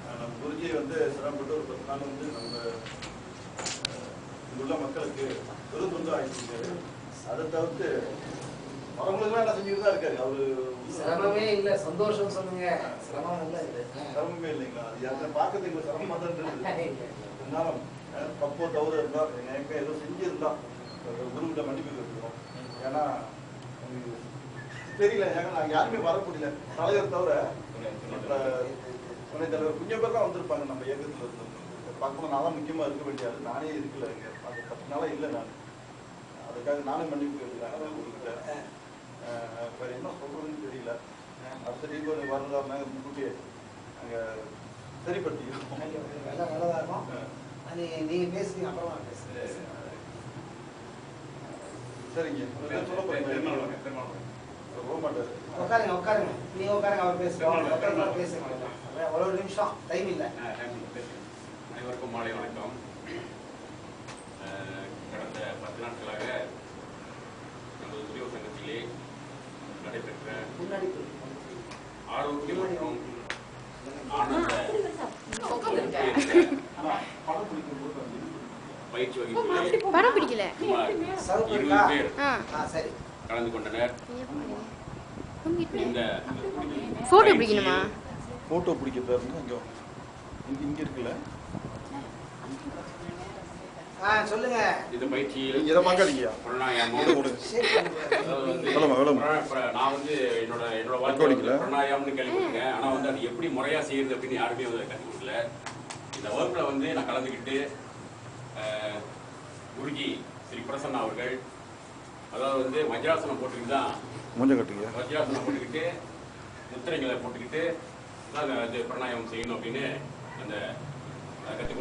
நம்ம குருஜி வந்து சிரமப்பட்டு ஒரு 10 நாள் வந்து நம்ம இங்குள்ள மக்களுக்கு விருதுண்டு ஆகிட்டு அதை தவிர்த்து வரவங்களுக்குலாம் என்ன செஞ்சுட்டு தான் இருக்காரு. அவரு சிரமமே இல்லை, சந்தோஷம் சொல்லுங்க. சிரமம் இல்லை, சிரமமே இல்லைங்களா? அது யாரை பார்க்கறதுக்கு சிரமமா தான் இருந்தது. இருந்தாலும் தப்போ தவறு இருந்தா எனக்கு ஏதோ செஞ்சிருந்தா குருவிட்ட மன்னிப்பு கேட்டுக்கிறோம். ஏன்னா தெரியல, ஏன்னா நாங்கள் யாருமே வர முடியல. தலைவர் தவிர துணைத் தலைவர் கொஞ்சம் பேர் தான் வந்திருப்பாங்க நம்ம இயக்கத்தில் இருந்து. பார்க்கணும் நான் தான் முக்கியமாக இருக்க வேண்டியது, நானே இருக்கல இங்கே. அது 10 நாளாக இல்லை நான். அதுக்காக நானே மன்னிப்பு கேட்டுக்கிறேன் உங்ககிட்ட. வேறு என்ன சொல்கிறதுன்னு தெரியல. அடுத்த டீம் வரலாறுனா முன்கூட்டியே நாங்கள் சரிப்படுத்திக்கிறோம். எல்லாம் நல்லதாக இருக்கும். அது நீங்கள் பேசுறீங்க, அப்புறமா பேசுகிறேன். சரிங்க, சொல்ல போகிறீங்க. போக மாட்டார். உட்காருங்க உட்காருங்க, நீங்கள் உட்காருங்க, அவர் பேசுகிறோம். பேசுங்க, ஒரு நிமிஷம் டைம் இல்லை. அனைவருக்கும் மாலை வணக்கம். கடந்த 10 நாட்களாக நமது முதியோர் சங்கத்திலே நடைபெற்ற ஆரோக்கியம் மற்றும் ஆனந்த பயிற்சி வகுப்பிலே படம் பிடிக்கல 20 பேர் கலந்து கொண்டனர். இந்த போட்டோ பிடிக்கணுமா? போட்டோ பிடிக்க பாருங்க. இங்க இருக்குல்ல, சொல்லுங்க. இந்த பயிற்சியில் இதை பார்க்காதீங்க. நான் வந்து என்னோட வாழ்க்கை பிரணாயாமம்னு கேள்விப்பட்டிருக்கேன். ஆனா வந்து அது எப்படி முறையா செய்யுது அப்படின்னு யாருமே வந்து கற்றுக் கொடுக்கல. இந்த வகுப்புல வந்து நான் கலந்துக்கிட்டு குருஜி ஸ்ரீ பிரசன்னா அவர்கள் அதாவது வந்து வஜ்ராசனம் போட்டுக்கிட்டு தான் வஜ்ராசனம் போட்டுக்கிட்டு முத்திரைகளை போட்டுக்கிட்டு தான் அது பிரணாயாமம் செய்யணும் அப்படின்னு அந்த கற்றுக்